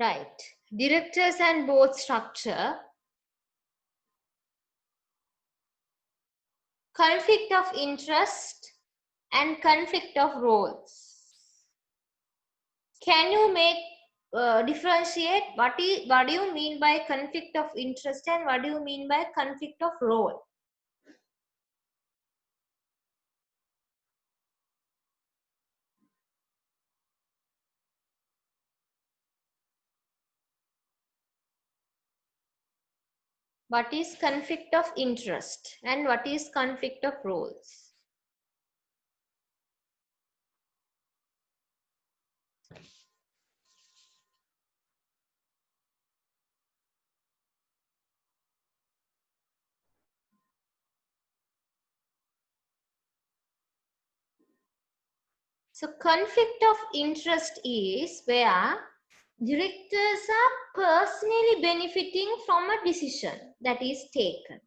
Right. Directors and board structure. Conflict of interest and conflict of roles. Can you make differentiate what do you mean by conflict of interest and what do you mean by conflict of role? What is conflict of interest and what is conflict of roles? So conflict of interest is where directors are personally benefiting from a decision that is taken.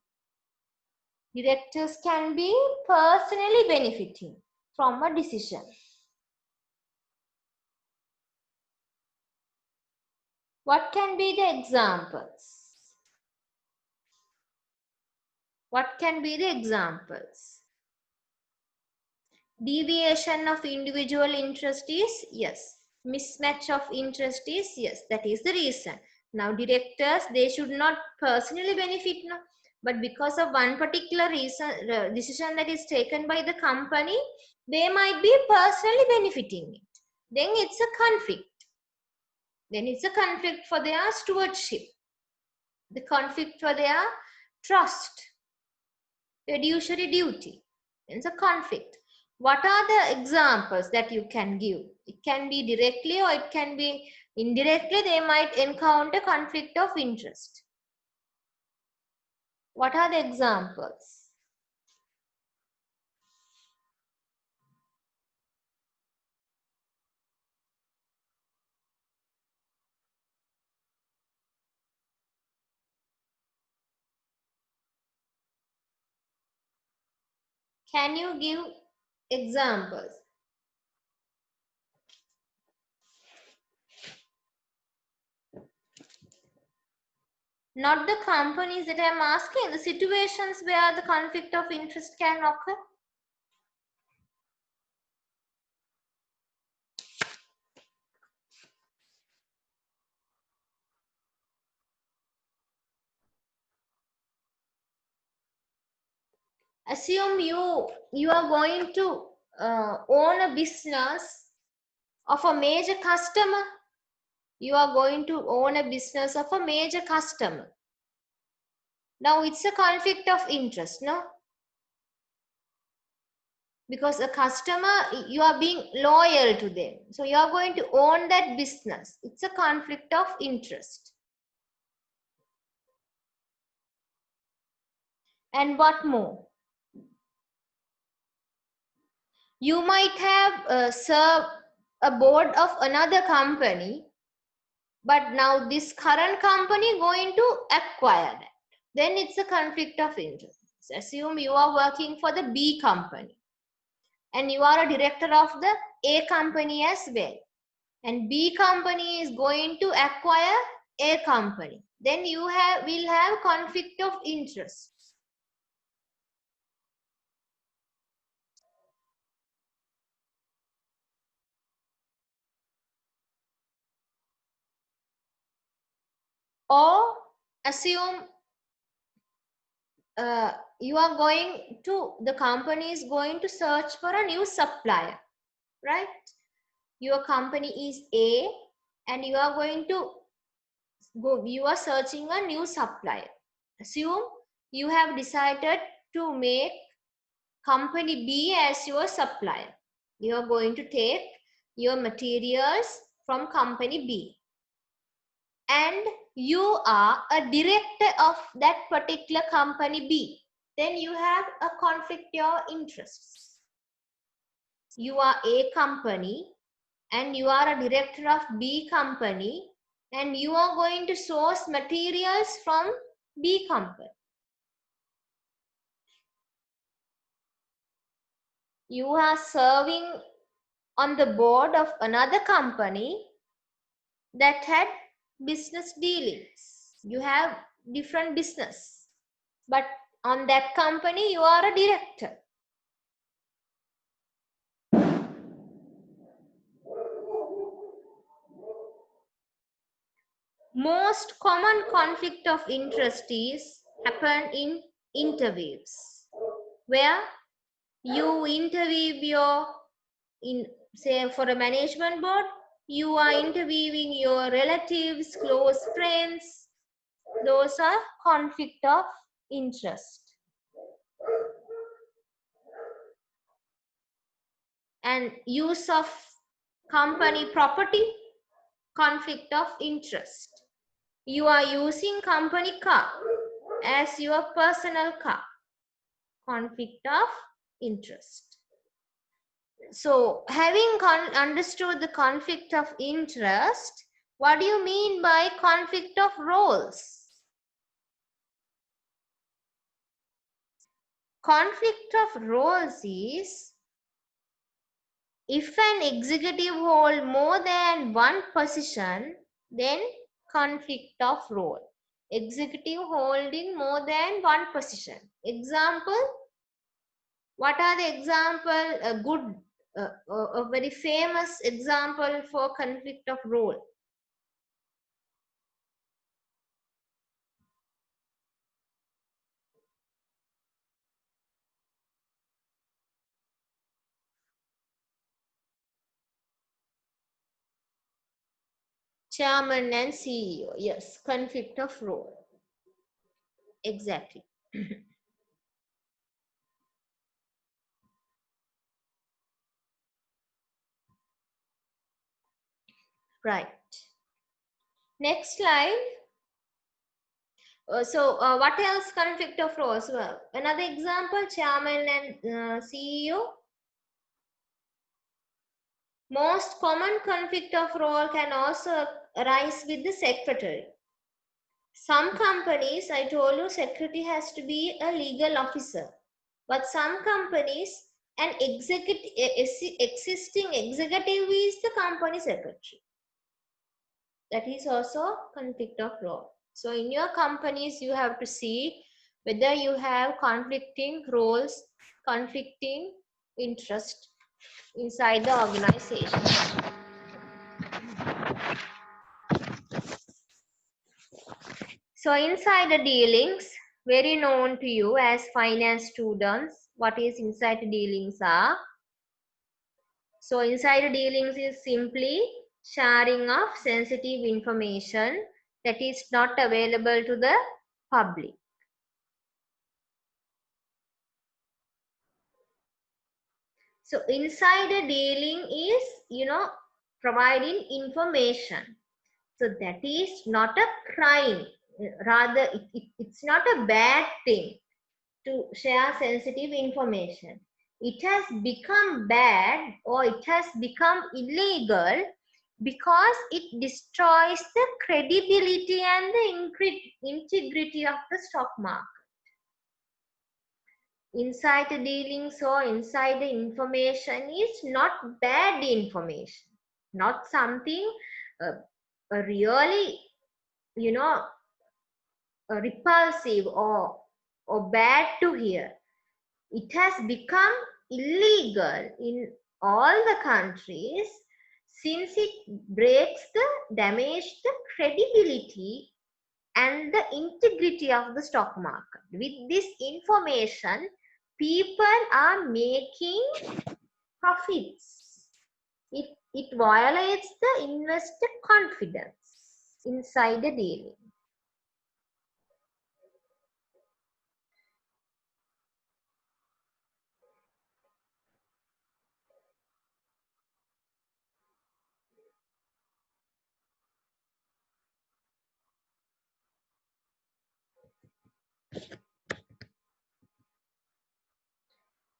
Directors can be personally benefiting from a decision. What can be the examples? What can be the examples? Deviation of individual interest is yes. Mismatch of interest is yes. That is the reason. Now directors, they should not personally benefit, no? But because of one particular reason, decision that is taken by the company, they might be personally benefiting it. Then it's a conflict. Then it's a conflict for their stewardship. The conflict for their trust, fiduciary duty. It's a conflict. What are the examples that you can give? It can be directly or it can be indirectly. They might encounter conflict of interest. What are the examples? Can you give examples? Not the companies that I'm asking, the situations where the conflict of interest can occur. Assume you are going to own a business of a major customer. You are going to own a business of a major customer. Now it's a conflict of interest, no? Because a customer, you are being loyal to them. So you are going to own that business. It's a conflict of interest. And what more? You might have served a board of another company, but now this current company going to acquire that. Then it's a conflict of interest. Assume you are working for the B company and you are a director of the A company as well. And B company is going to acquire A company. Then you will have conflict of interest. Or assume you are going to, the company is going to search for a new supplier, right? Your company is A and you are going to go, you are searching a new supplier. Assume you have decided to make company B as your supplier. You are going to take your materials from company B. And you are a director of that particular company B. Then you have a conflict of interests. You are A company and you are a director of B company and you are going to source materials from B company. You are serving on the board of another company that had business dealings. You have different business, but on that company you are a director. Most common conflict of interest is happen in interviews, where you interview your say for a management board, you are interviewing your relatives, close friends. Those are conflict of interest. And use of company property, conflict of interest. You are using company car as your personal car, conflict of interest. So having understood the conflict of interest, what do you mean by conflict of roles? Conflict of roles is if an executive hold more than one position, then conflict of role. Executive holding more than one position. Example, what are the example? A good, a very famous example for conflict of role. Chairman and CEO. Yes, conflict of role. Exactly. Right. Next slide. What else conflict of roles? Well, another example, chairman and CEO. Most common conflict of role can also arise with the secretary. Some companies, I told you, secretary has to be a legal officer. But some companies, an existing executive is the company secretary. That is also conflict of role. So in your companies, you have to see whether you have conflicting roles, conflicting interest inside the organization. So insider dealings, very known to you as finance students. What is insider dealings are? So insider dealings is simply sharing of sensitive information that is not available to the public. So insider dealing is, providing information. So that is not a crime. Rather, it's not a bad thing to share sensitive information. It has become bad or it has become illegal because it destroys the credibility and the integrity of the stock market. Insider dealings or insider information is not bad information, not something really, repulsive or bad to hear. It has become illegal in all the countries since it damages the credibility and the integrity of the stock market. With this information, people are making profits. It violates the investor confidence inside the dealing.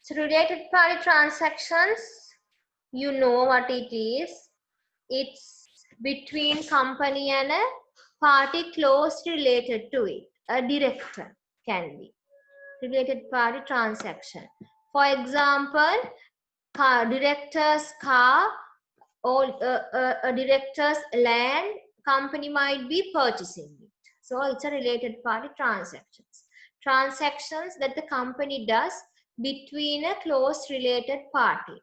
So related party transactions, you know what it is. It's between company and a party closely related to it. A director can be related party transaction. For example, director's car or a director's land, company might be purchasing it. So it's a related party transactions. Transactions that the company does between a close related party.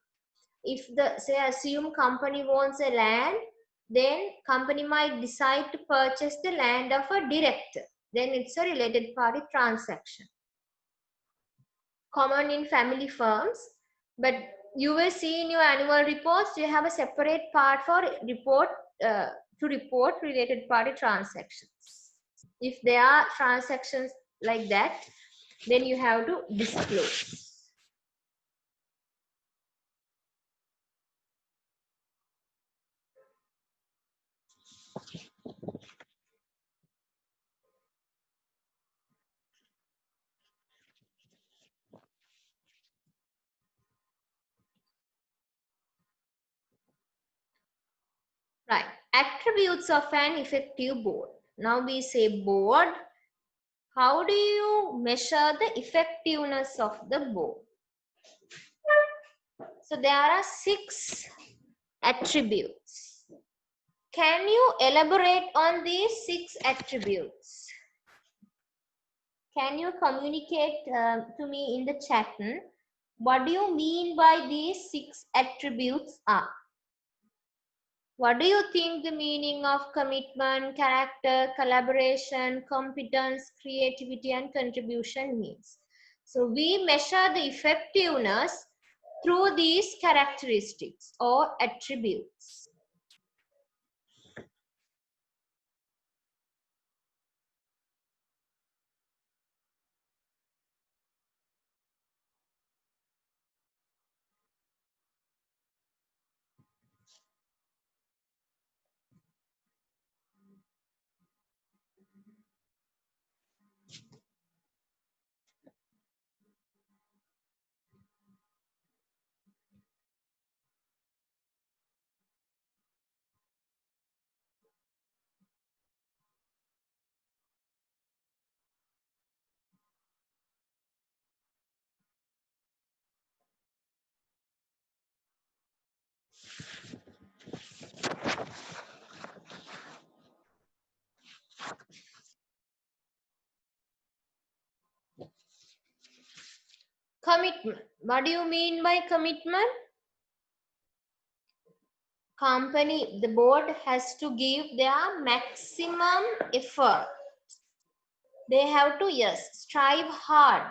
If the, say, assume company wants a land, then company might decide to purchase the land of a director. Then it's a related party transaction. Common in family firms, but you will see in your annual reports, you have a separate part for report to report related party transactions. If there are transactions like that, then you have to disclose. Right. Attributes of an effective board. Now we say board. How do you measure the effectiveness of the board? So there are 6 attributes. Can you elaborate on these 6 attributes? Can you communicate to me in the chat? What do you mean by these 6 attributes are? What do you think the meaning of commitment, character, collaboration, competence, creativity, and contribution means? So we measure the effectiveness through these characteristics or attributes. Commitment. What do you mean by commitment? Company, the board has to give their maximum effort. They have to, yes, strive hard.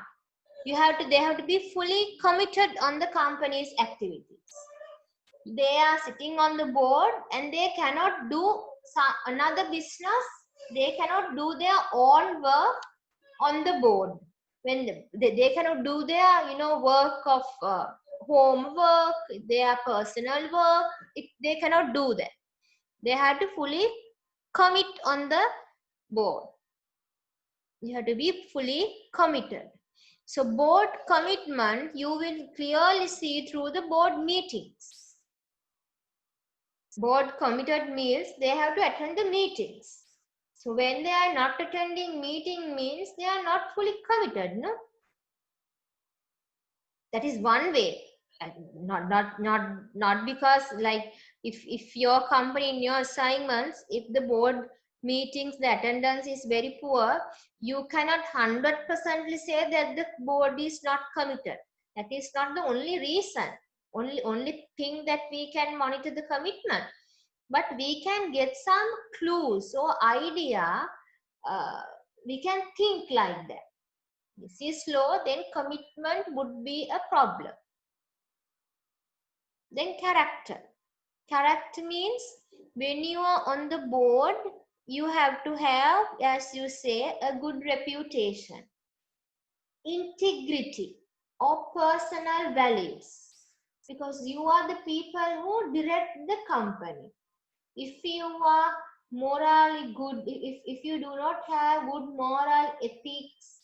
They have to be fully committed on the company's activities. They are sitting on the board and they cannot do another business. They cannot do their own work on the board. When they cannot do their work of homework, their personal work, they cannot do that. They have to fully commit on the board. You have to be fully committed. So board commitment you will clearly see through the board meetings. Board committed means they have to attend the meetings. So when they are not attending meeting means they are not fully committed, no? That is one way. Not because like if your company in your assignments, if the board meetings the attendance is very poor, you cannot 100% say that the board is not committed. That is not the only reason, only thing that we can monitor the commitment, but we can get some clues or idea. We can think like that. This is low, then commitment would be a problem. Then character. Character means when you are on the board, you have to have, as you say, a good reputation, integrity or personal values, because you are the people who direct the company. If you are morally good, if you do not have good moral ethics,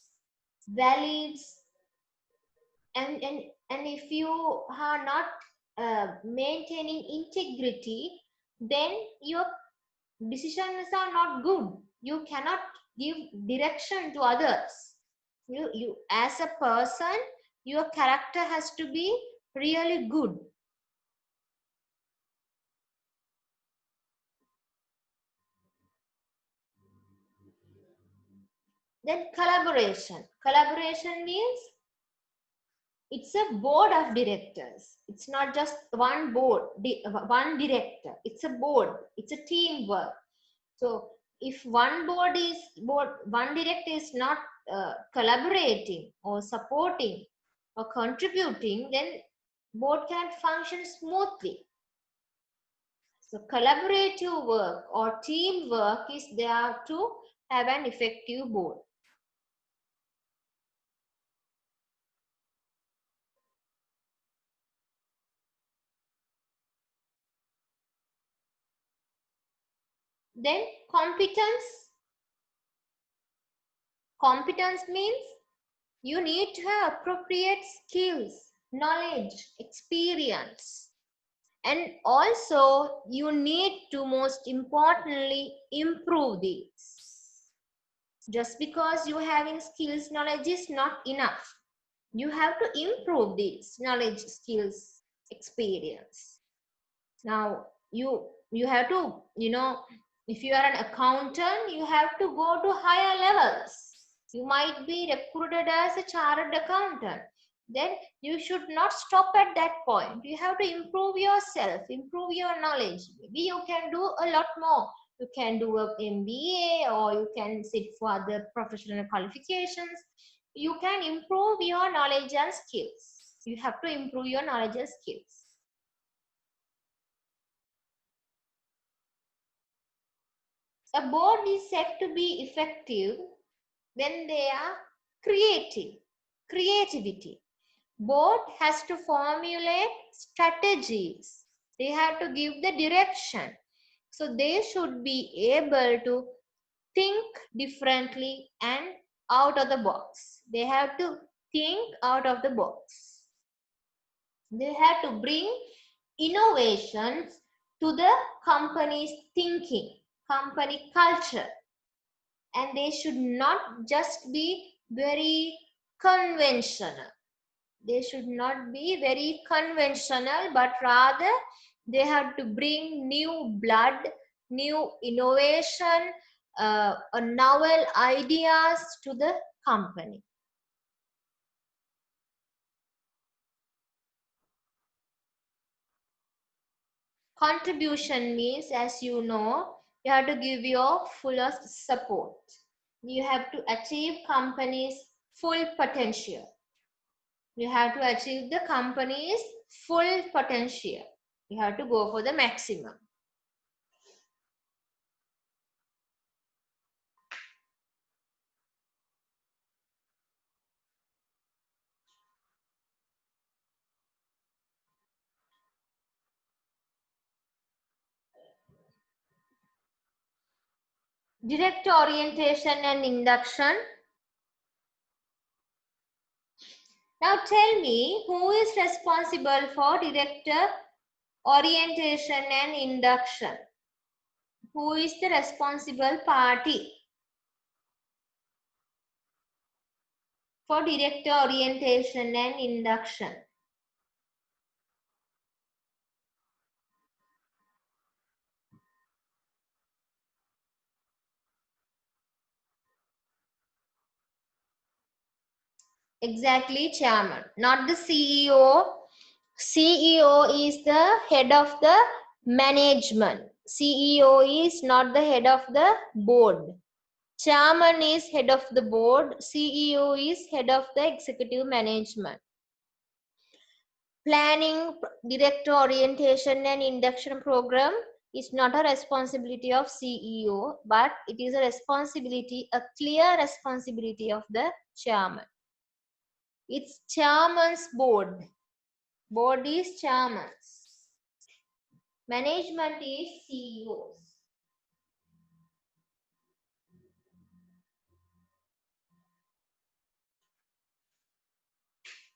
values, and if you are not maintaining integrity, then your decisions are not good. You cannot give direction to others. You as a person, your character has to be really good. Then collaboration. Collaboration means it's a board of directors. It's not just one board, one director. It's a board. It's a teamwork. So if one director is not collaborating or supporting or contributing, then board can function smoothly. So collaborative work or teamwork is there to have an effective board. Then competence. Competence means you need to have appropriate skills, knowledge, experience. And also you need to, most importantly, improve these. Just because you having skills, knowledge is not enough. You have to improve these knowledge, skills, experience. Now you have to, if you are an accountant, you have to go to higher levels. You might be recruited as a chartered accountant. Then you should not stop at that point. You have to improve yourself, improve your knowledge. Maybe you can do a lot more. You can do an MBA, or you can sit for other professional qualifications. You can improve your knowledge and skills. You have to improve your knowledge and skills. A board is said to be effective when they are creative. Creativity. Board has to formulate strategies. They have to give the direction. So they should be able to think differently and out of the box. They have to think out of the box. They have to bring innovations to the company's thinking, company culture. And they should not just be very conventional. They should not be very conventional, but rather they have to bring new blood, new innovation, novel ideas to the company. Contribution means, as you know, you have to give your fullest support. You have to achieve company's full potential. You have to achieve the company's full potential. You have to go for the maximum. Director orientation and induction. Now tell me, who is responsible for director orientation and induction? Who is the responsible party for director orientation and induction? Exactly, chairman, not the CEO. CEO is the head of the management. CEO is not the head of the board. Chairman is head of the board. CEO is head of the executive management. Planning, director orientation and induction program is not a responsibility of CEO, but it is a responsibility, a clear responsibility of the chairman. It's chairman's board. Board is chairman's. Management is CEO's.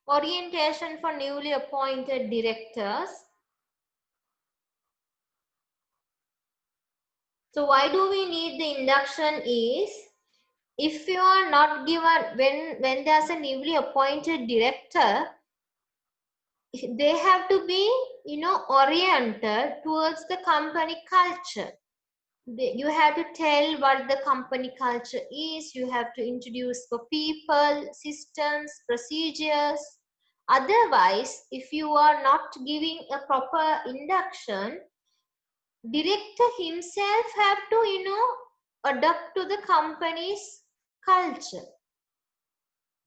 Orientation for newly appointed directors. So why do we need the induction is, if you are not given, when there's a newly appointed director, they have to be, oriented towards the company culture. You have to tell what the company culture is. You have to introduce the people, systems, procedures. Otherwise, if you are not giving a proper induction, director himself have to, adapt to the company's culture.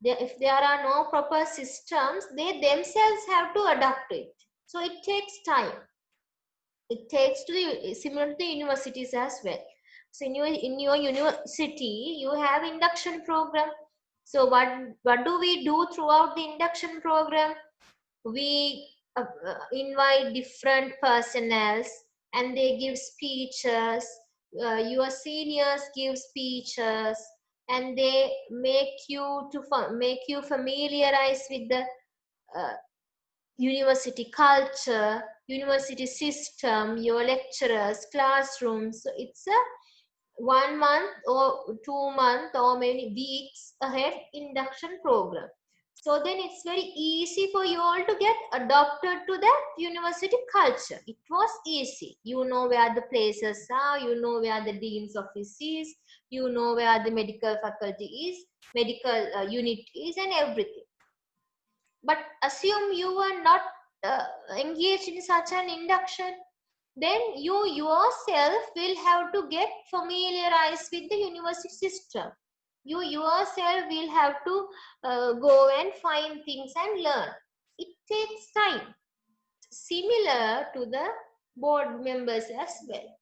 If there are no proper systems, they themselves have to adapt it. So it takes time. It takes to the similar to the universities as well. So in your university, you have induction program. So what do we do throughout the induction program? We invite different personnels and they give speeches. Your seniors give speeches and they make you familiarize with the uh, university culture, university system, your lecturers, classrooms. So it's a 1 month or 2 month or many weeks ahead induction program. So then it's very easy for you all to get adopted to the university culture. It was easy. You know where the places are, you know where the dean's office is, you know where the medical faculty is, medical unit is, and everything. But assume you are not engaged in such an induction, then you yourself will have to get familiarized with the university system. You yourself will have to go and find things and learn. It takes time. Similar to the board members as well.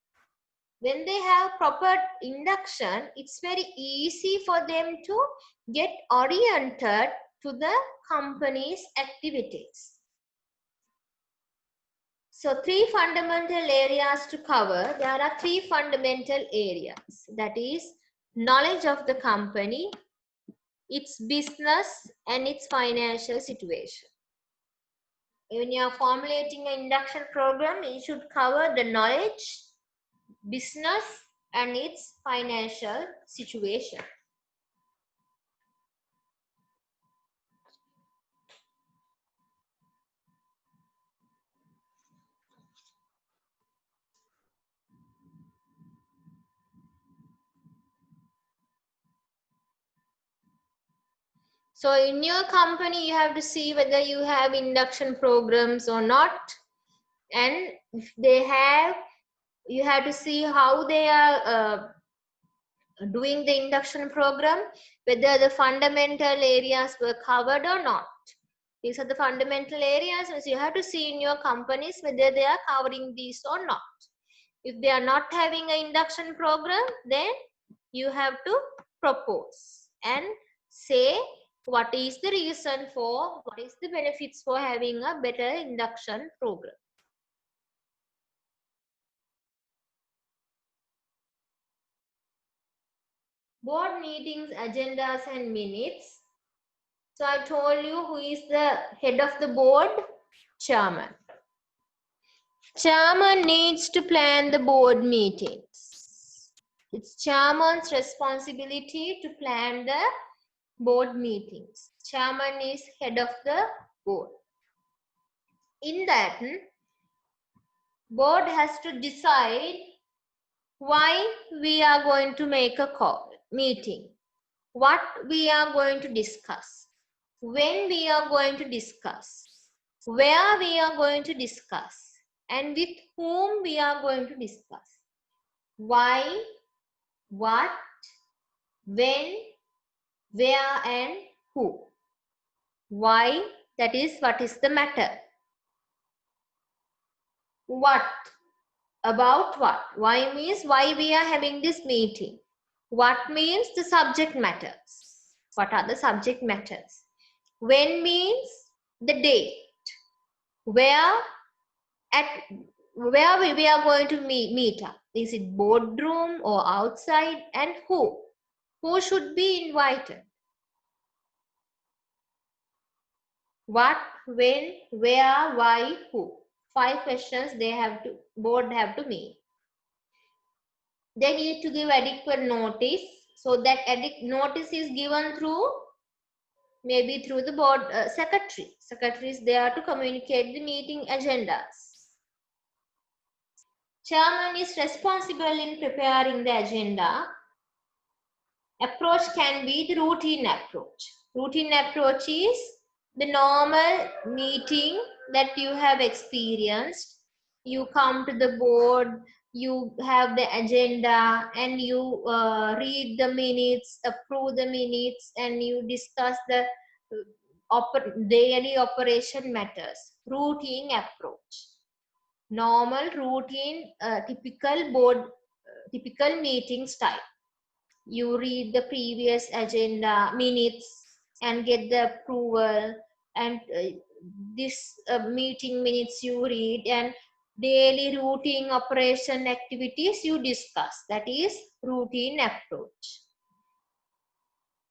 When they have proper induction, it's very easy for them to get oriented to the company's activities. So three fundamental areas to cover. There are three fundamental areas. That is knowledge of the company, its business, and its financial situation. When you are formulating an induction program, it should cover the knowledge, business, and its financial situation. So in your company, you have to see whether you have induction programs or not. And if they have, you have to see how they are doing the induction program, whether the fundamental areas were covered or not. These are the fundamental areas, so you have to see in your companies whether they are covering these or not. If they are not having an induction program, then you have to propose and say what is the reason for, what is the benefits for having a better induction program. Board meetings, agendas and minutes. So I told you who is the head of the board? Chairman. Chairman needs to plan the board meetings. It's chairman's responsibility to plan the board meetings. Chairman is head of the board. In that, board has to decide why we are going to make a meeting, what we are going to discuss, when we are going to discuss, where we are going to discuss, and with whom we are going to discuss. Why, what, when, where, and who. Why, that is what is the matter. What, about what. Why means why we are having this meeting. What means the subject matters. What are the subject matters? When means the date. Where we are going to meet up. Is it boardroom or outside, and who? Who should be invited? What, when, where, why, who? 5 questions board have to meet. They need to give adequate notice. So that notice is given through, maybe through the board secretary. Secretary is there to communicate the meeting agendas. Chairman is responsible in preparing the agenda. Approach can be the routine approach. Routine approach is the normal meeting that you have experienced. You come to the board, you have the agenda, and you read the minutes, approve the minutes, and you discuss the daily operation matters. Routine approach. Normal, routine, typical meeting style. You read the previous agenda minutes and get the approval, and this meeting minutes you read, and daily routine operation activities you discuss. That is routine approach.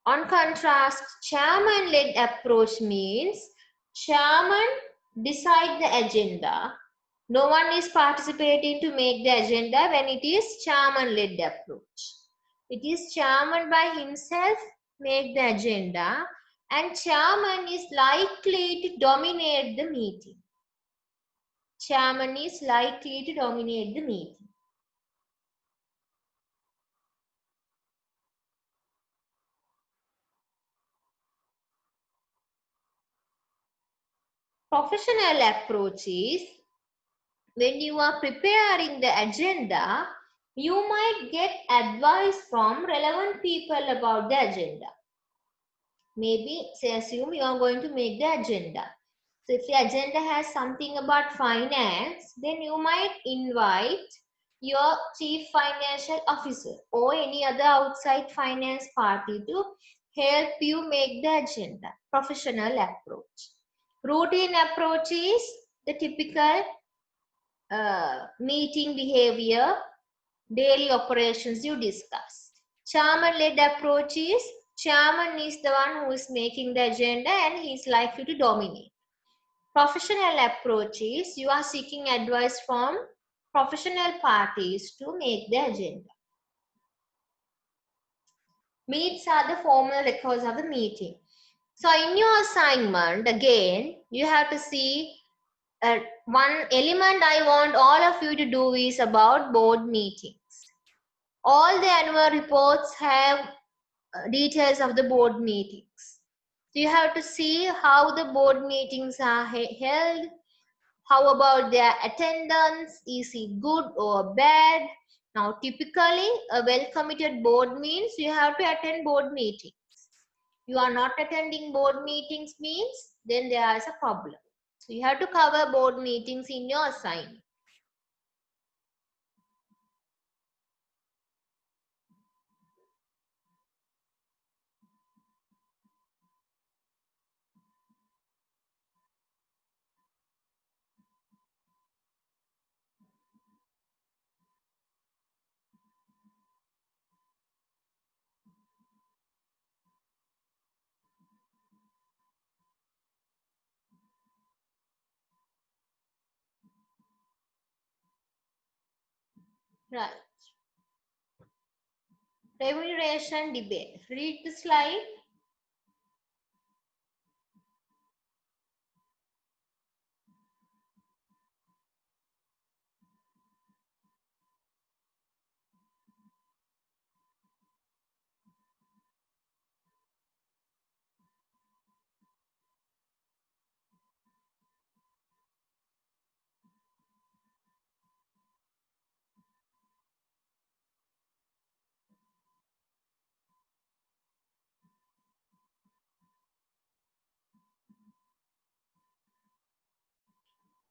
On contrast, chairman led approach means chairman decide the agenda. No one is participating to make the agenda when it is chairman led approach. It is chairman by himself make the agenda, and chairman is likely to dominate the meeting. Chairman is likely to dominate the meeting. Professional approach is when you are preparing the agenda, you might get advice from relevant people about the agenda. Maybe, say, assume you are going to make the agenda. So if the agenda has something about finance, then you might invite your chief financial officer or any other outside finance party to help you make the agenda. Professional approach. Routine approach is the typical meeting behavior, daily operations you discussed. Chairman-led approach is chairman is the one who is making the agenda and he is likely to dominate. Professional approach is you are seeking advice from professional parties to make the agenda. Meets are the formal records of the meeting. So in your assignment, again, you have to see one element I want all of you to do is about board meetings. All the annual reports have details of the board meetings. So you have to see how the board meetings are held. How about their attendance? Is it good or bad? Now, typically, a well-committed board means you have to attend board meetings. You are not attending board meetings means then there is a problem. So you have to cover board meetings in your assignment. Right. Remuneration debate. Read the slide.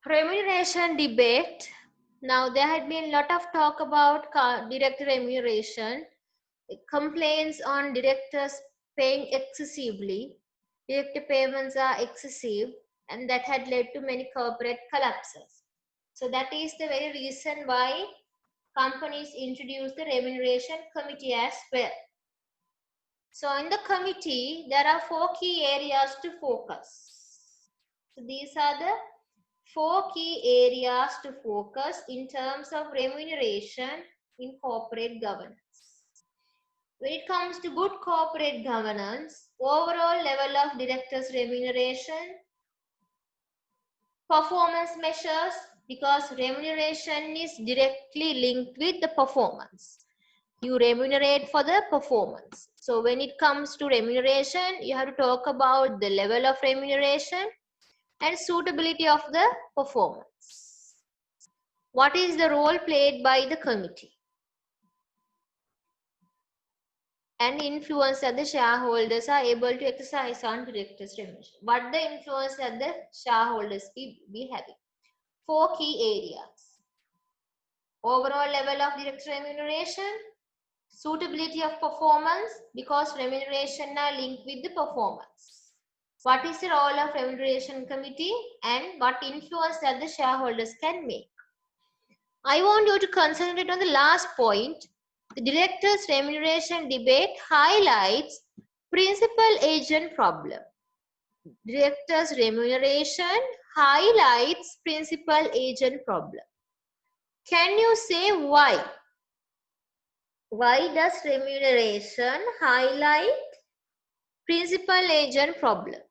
Remuneration debate. Now there had been a lot of talk about director remuneration, complaints on directors paying excessively. Director payments are excessive, and that had led to many corporate collapses. So that is the very reason why companies introduced the remuneration committee as well. So in the committee, there are 4 key areas to focus. So these are the 4 key areas to focus in terms of remuneration in corporate governance. When it comes to good corporate governance, overall level of directors' remuneration, performance measures, because remuneration is directly linked with the performance. You remunerate for the performance. So when it comes to remuneration, you have to talk about the level of remuneration and suitability of the performance. What is the role played by the committee and influence that the shareholders are able to exercise on directors' remuneration? What the influence that the shareholders be having? 4 key areas: overall level of director remuneration, suitability of performance, because remuneration are linked with the performance. What is the role of remuneration committee and what influence that the shareholders can make? I want you to concentrate on the last point. The directors' remuneration debate highlights principal agent problem. Directors' remuneration highlights principal agent problem. Can you say why? Why does remuneration highlight principal agent problem?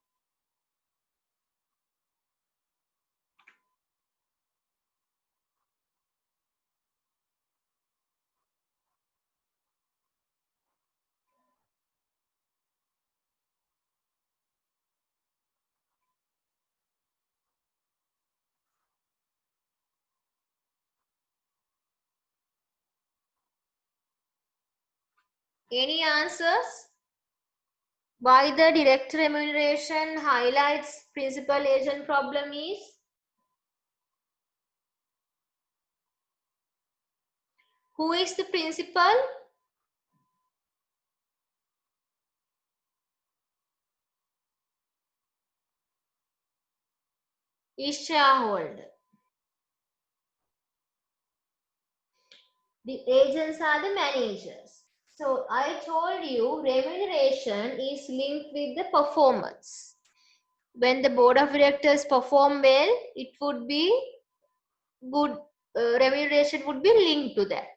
Any answers? Why the direct remuneration highlights principal agent problem is? Who is the principal? Is shareholder. The agents are the managers. So I told you remuneration is linked with the performance. When the board of directors perform well, it would be good, remuneration would be linked to that.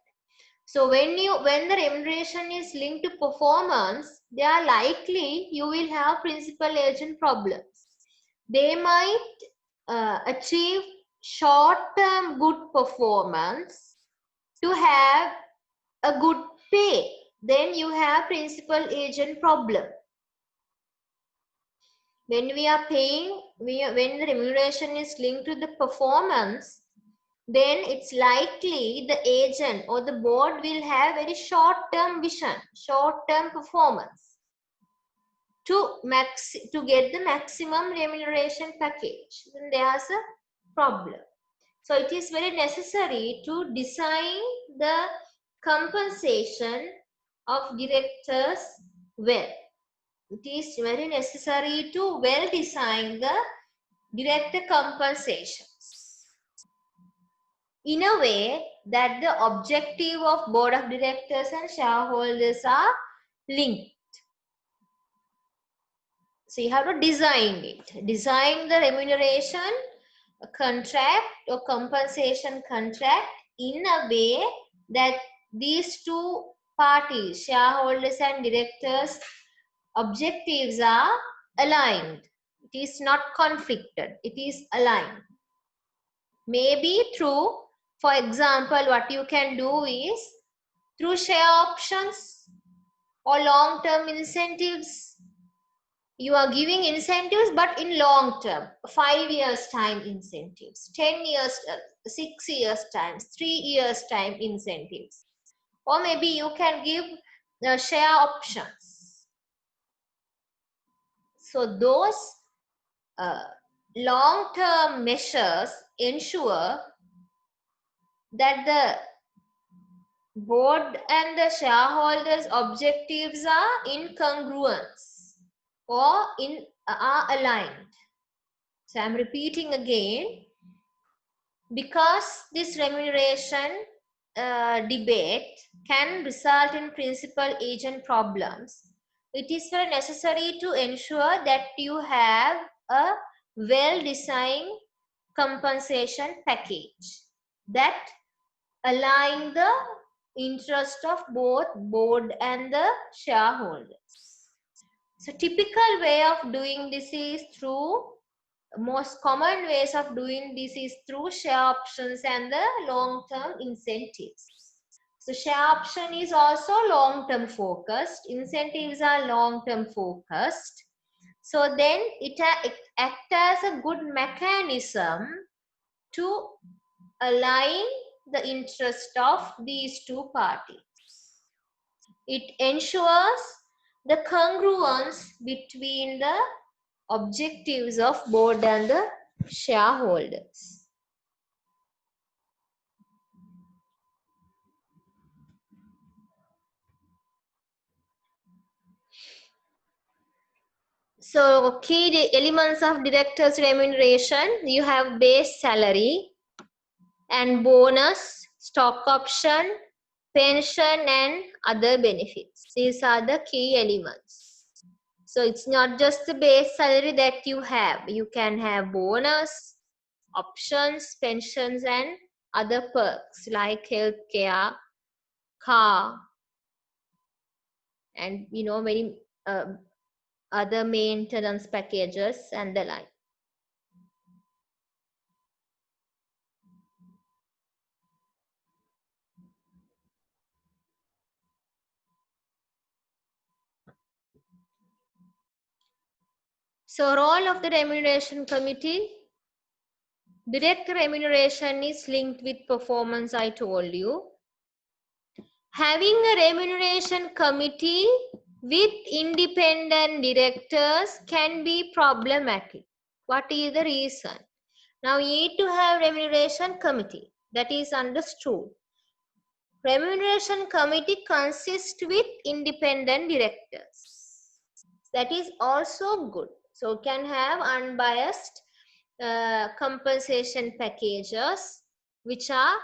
So when the remuneration is linked to performance, they are likely you will have principal agent problems. They might achieve short-term good performance to have a good pay. Then you have principal agent problem. When we are paying, when the remuneration is linked to the performance, then it's likely the agent or the board will have very short-term vision, short-term performance to get the maximum remuneration package. Then there's a problem. So it is very necessary to design the compensation of directors well. It is very necessary to well design the director compensations in a way that the objective of board of directors and shareholders are linked. So you have to design it. Design the remuneration contract or compensation contract in a way that these two parties, shareholders and directors, objectives are aligned. It is not conflicted. It is aligned. Maybe through, for example, what you can do is through share options or long-term incentives. You are giving incentives, but in long term, 5 years time incentives, 10 years, 6 years times, 3 years time incentives. Or maybe you can give share options. So those long-term measures ensure that the board and the shareholders' objectives are in congruence or are aligned. So I'm repeating again, because this remuneration debate can result in principal agent problems, it is very necessary to ensure that you have a well-designed compensation package that align the interest of both board and the shareholders. So typical way of doing this is through most common ways of doing this is through share options and the long-term incentives. So share option is also long-term focused. Incentives are long-term focused. So then it acts as a good mechanism to align the interest of these two parties. It ensures the congruence between the objectives of board and the shareholders. So key elements of directors remuneration, you have base salary and bonus, stock option, pension and other benefits. These are the key elements. So it's not just the base salary that you have. You can have bonus, options, pensions and other perks like healthcare, car, and many other maintenance packages and the like. So role of the remuneration committee, director remuneration is linked with performance, I told you. Having a remuneration committee with independent directors can be problematic. What is the reason? Now you need to have remuneration committee. That is understood. Remuneration committee consists with independent directors. That is also good. So can have unbiased compensation packages which are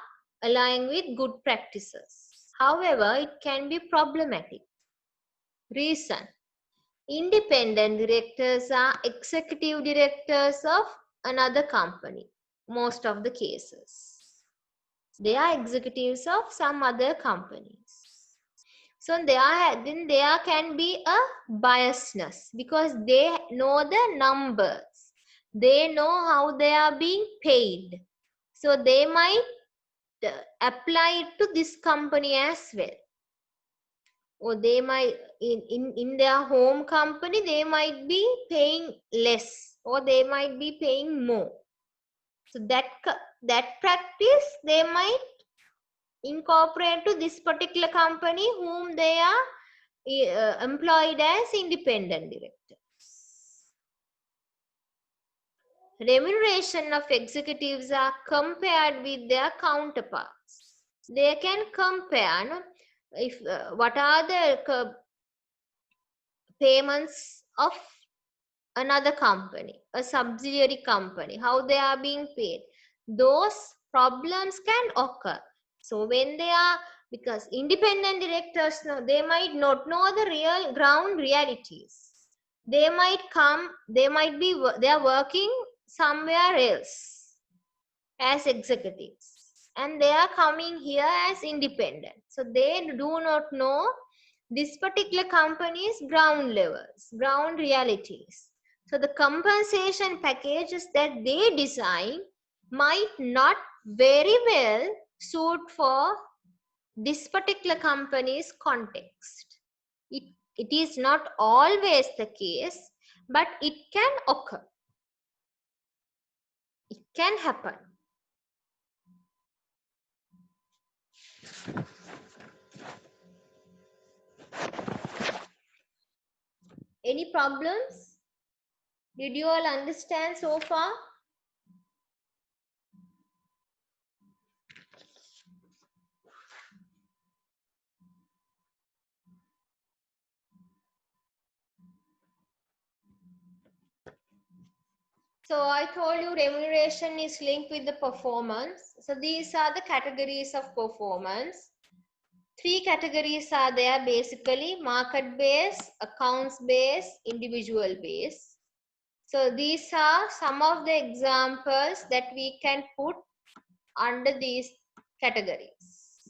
aligned with good practices. However, it can be problematic. Reason: independent directors are executive directors of another company. Most of the cases, they are executives of some other companies. So then there can be a biasness because they know the numbers. They know how they are being paid. So they might apply it to this company as well. Or they might, in their home company, they might be paying less or they might be paying more. So that practice they might incorporate to this particular company whom they are employed as independent directors. Remuneration of executives are compared with their counterparts. They can compare if what are the payments of another company, a subsidiary company, how they are being paid. Those problems can occur. So when they are, because independent directors know, they might not know the real ground realities. They might they are working somewhere else as executives and they are coming here as independent. So they do not know this particular company's ground levels, ground realities. So the compensation packages that they design might not very well suit for this particular company's context. It is not always the case, but it can occur. It can happen. Any problems? Did you all understand so far? So I told you remuneration is linked with the performance. So these are the categories of performance. 3 categories are there basically: market base, accounts base, individual base. So these are some of the examples that we can put under these categories.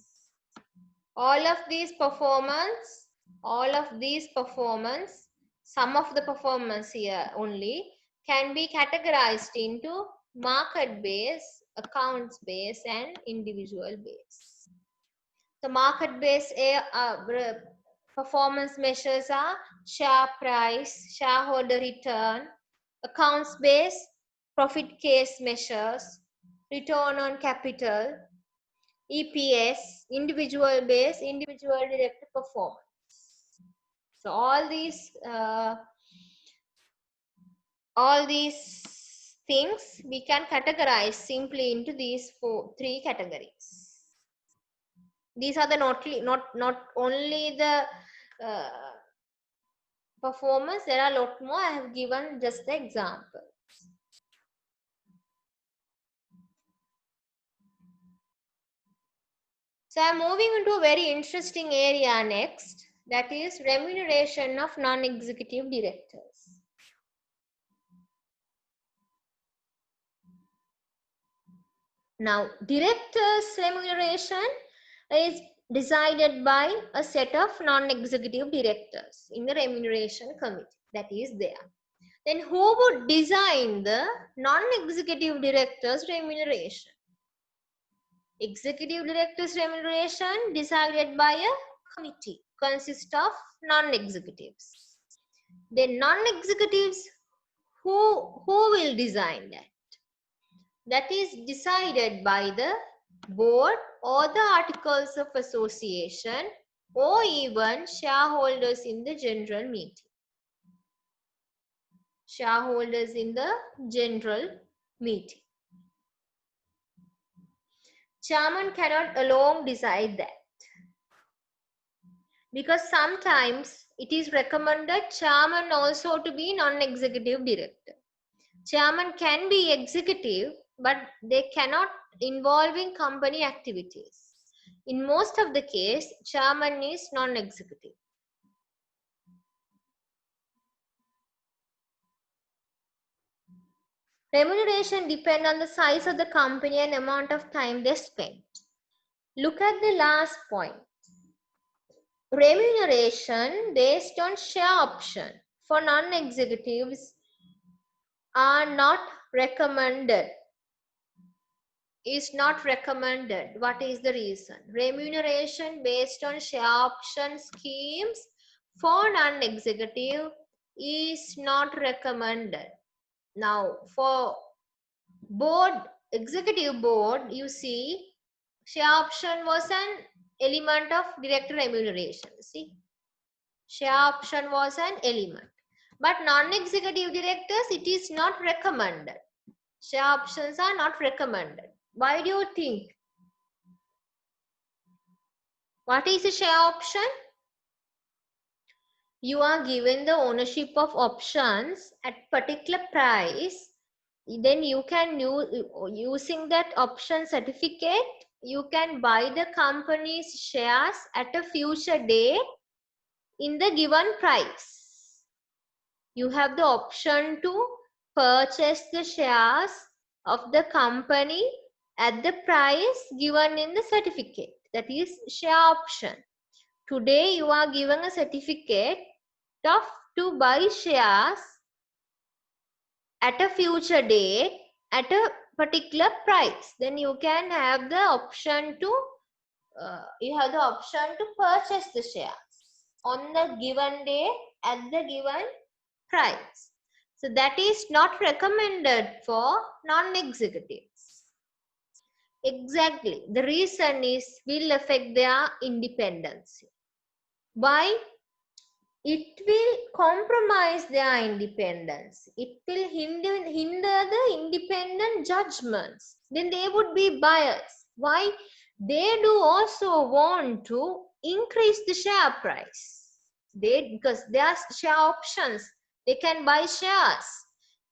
All of these performance, some of the performance here only can be categorized into market base, accounts base, and individual base. The market base performance measures are share price, shareholder return, accounts base, profit case measures, return on capital, EPS, individual base, individual direct performance. So all these things we can categorize simply into these three categories. These are the not only the performance, there are a lot more. I have given just the example. So I'm moving into a very interesting area next, that is remuneration of non-executive directors. Now, directors' remuneration is decided by a set of non-executive directors in the remuneration committee that is there. Then who would design the non-executive directors' remuneration? Executive directors' remuneration decided by a committee consists of non-executives. Then non-executives, who will design that? That is decided by the board or the articles of association or even shareholders in the general meeting. Shareholders in the general meeting. Chairman cannot alone decide that, because sometimes it is recommended chairman also to be non-executive director. Chairman can be executive, but they cannot involve in company activities. In most of the case, chairman is non-executive. Remuneration depends on the size of the company and amount of time they spend. Look at the last point. Remuneration based on share option for non-executives are not recommended. Is not recommended. What is the reason? Remuneration based on share option schemes for non-executive is not recommended. Now, for board, executive board, you see, share option was an element of director remuneration. See, share option was an element. But non-executive directors, it is not recommended. Share options are not recommended. Why do you think? What is a share option? You are given the ownership of options at particular price. Then you can using that option certificate, you can buy the company's shares at a future date in the given price. You have the option to purchase the shares of the company at the price given in the certificate. That is share option. Today you are given a certificate to buy shares at a future date at a particular price. Then you can have the option to purchase the shares on the given day at the given price. So that is not recommended for non-executives. Exactly. The reason is will affect their independence. Why? It will compromise their independence. It will hinder the independent judgments. Then they would be biased. Why? They do also want to increase the share price. Because there are share options. They can buy shares.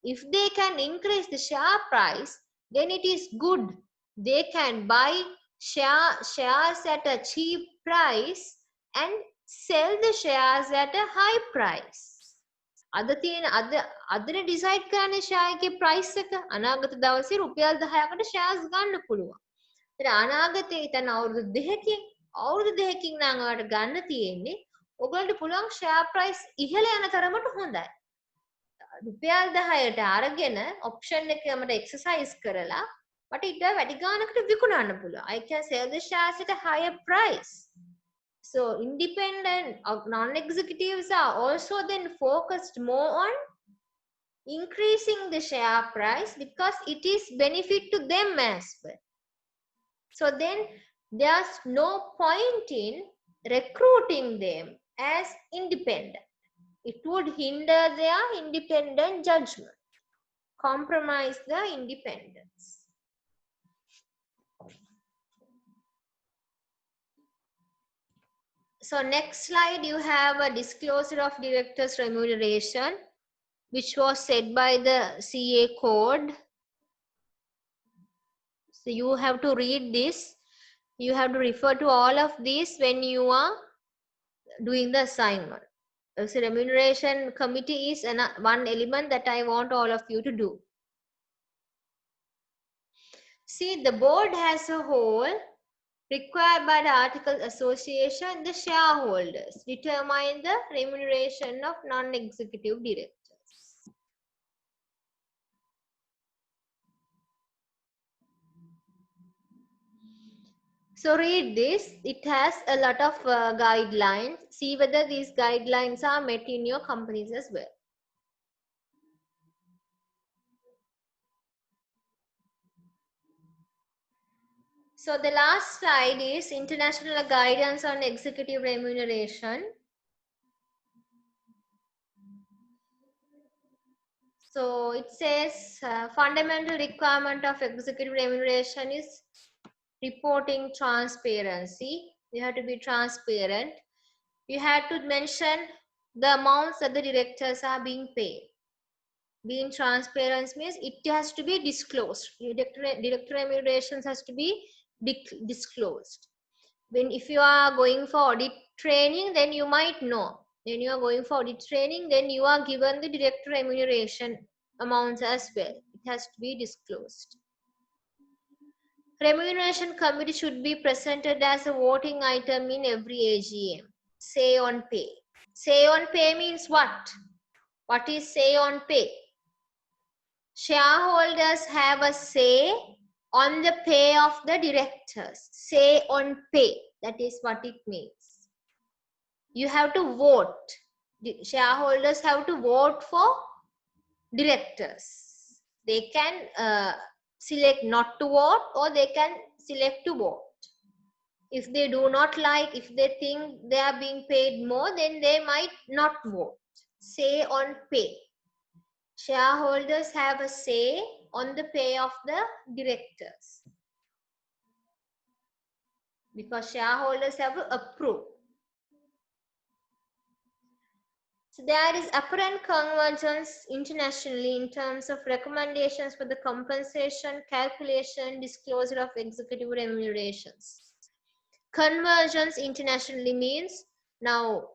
If they can increase the share price, then it is good. They can buy shares at a cheap price and sell the shares at a high price. අදනේ decide කරන්නේ share එකේ price එක. අනාගත දවසේ රුපියල් 10කට shares ගන්න පුළුවන්. ඒතර අනාගතේ හිතන්න අවුරුදු දෙකකින් නම් ඔයාලට ගන්න තියෙන්නේ. ඔයගොල්ලන්ට පුළුවන් ෂෙයාර් ප්‍රයිස් ඉහළ යන තරමට හොඳයි. රුපියල් 10ට අරගෙන option එක මට exercise කරලා මට ඊට වැඩි ගානකට විකුණන්න පුළුවන්. I can sell the shares at a higher price. So independent non-executives are also then focused more on increasing the share price because it is benefit to them as well. So then there's no point in recruiting them as independent. It would hinder their independent judgment, compromise the independence. So next slide, you have a disclosure of directors' remuneration, which was set by the CA code. So you have to read this. You have to refer to all of this when you are doing the assignment. So remuneration committee is one element that I want all of you to do. See, the board as a whole, required by the Articles Association, the shareholders determine the remuneration of non-executive directors. So read this. It has a lot of guidelines. See whether these guidelines are met in your companies as well. So the last slide is international guidance on executive remuneration. So it says fundamental requirement of executive remuneration is reporting transparency. You have to be transparent. You have to mention the amounts that the directors are being paid. Being transparent means it has to be disclosed. Director remunerations has to be disclosed. If you are going for audit training, then you might know. When you are going for audit training, then you are given the director remuneration amounts as well. It has to be disclosed. Remuneration committee should be presented as a voting item in every AGM. Say on pay. Say on pay means what? What is say on pay? Shareholders have a say on the pay of the directors. Say on pay. That is what it means. You have to vote. The shareholders have to vote for directors. They can select not to vote or they can select to vote. If they do not like, if they think they are being paid more, then they might not vote. Say on pay. Shareholders have a say on the pay of the directors because shareholders have to approve. So there is apparent convergence internationally in terms of recommendations for the compensation, calculation, disclosure of executive remunerations. Convergence internationally means now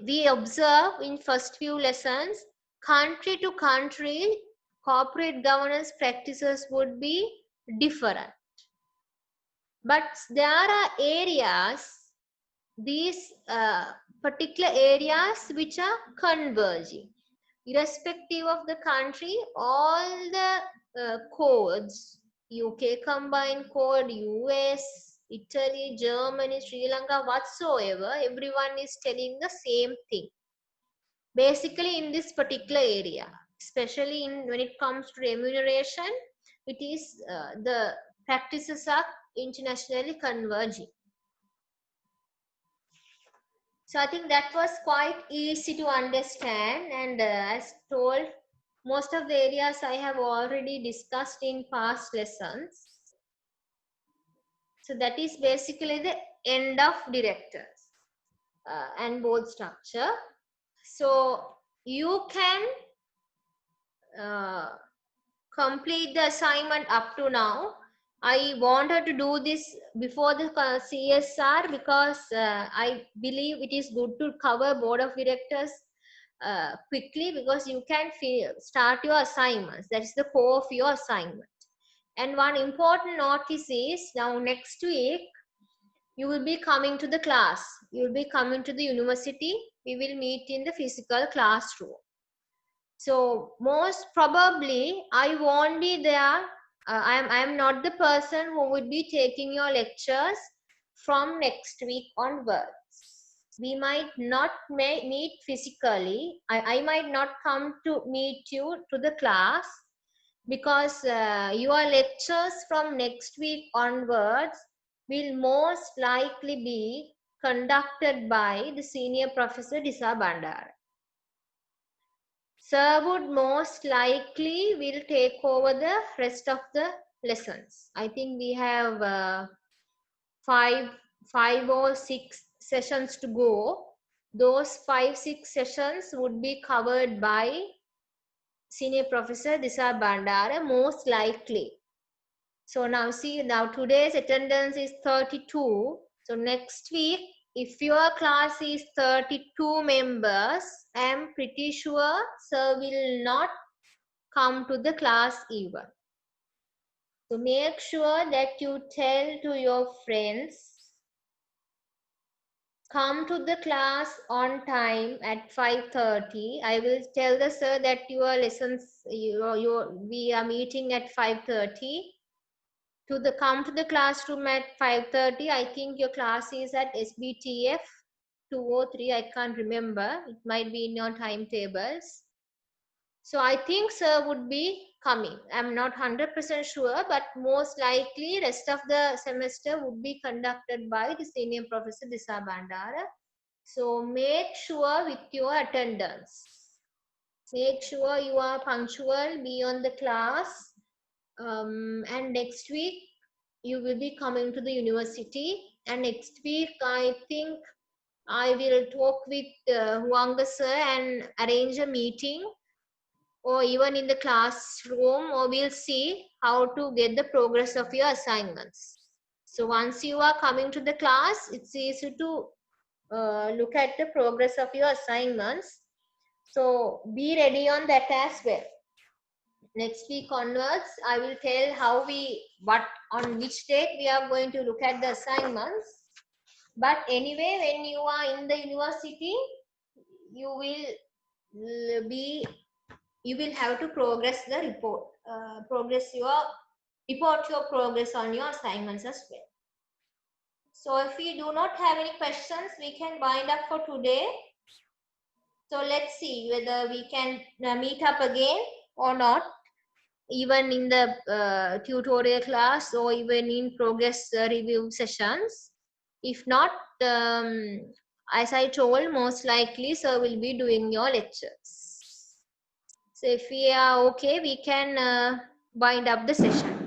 we observe in first few lessons, country to country, corporate governance practices would be different. But there are areas, these particular areas which are converging. Irrespective of the country, all the codes, UK combined code, US, Italy, Germany, Sri Lanka, whatsoever, everyone is telling the same thing. Basically in this particular area, especially when it comes to remuneration, it is the practices are internationally converging. So I think that was quite easy to understand, and as told, most of the areas I have already discussed in past lessons. So that is basically the end of directors and board structure. So you can complete the assignment up to now. I wanted to do this before the CSR because I believe it is good to cover board of directors quickly because you can start your assignments. That is the core of your assignment. And one important notice is now next week you will be coming to the class. You will be coming to the university. We will meet in the physical classroom. So most probably I won't be there. I'm not the person who would be taking your lectures from next week onwards. We might not meet physically. I might not come to meet you to the class because your lectures from next week onwards will most likely be conducted by the senior professor Disa Bandara. Sir would most likely will take over the rest of the lessons. I think we have five or six sessions to go. Those 5-6 sessions would be covered by Senior Professor Disa Bandara most likely. So now see, now today's attendance is 32. So next week, if your class is 32 members, I am pretty sure sir will not come to the class even. So make sure that you tell to your friends, come to the class on time at 5:30. I will tell the sir that your lessons, we are meeting at 5:30. Come to the classroom at 5:30. I think your class is at SBTF 203. I can't remember. It might be in your timetables. So I think sir would be coming. I'm not 100% sure, but most likely rest of the semester would be conducted by the senior professor Disa Bandara. So make sure with your attendance. Make sure you are punctual, be on the class. And next week you will be coming to the university. And next week I think I will talk with Huanga sir and arrange a meeting, or even in the classroom, or we'll see how to get the progress of your assignments. So once you are coming to the class, it's easy to look at the progress of your assignments. So be ready on that as well. Next week onwards, I will tell on which date we are going to look at the assignments. But anyway, when you are in the university, you will have to progress the report, report your progress on your assignments as well. So if we do not have any questions, we can wind up for today. So let's see whether we can meet up again or not, even in the tutorial class or even in progress review sessions. If not, as I told, most likely sir will be doing your lectures. So if we are okay, we can wind up the session.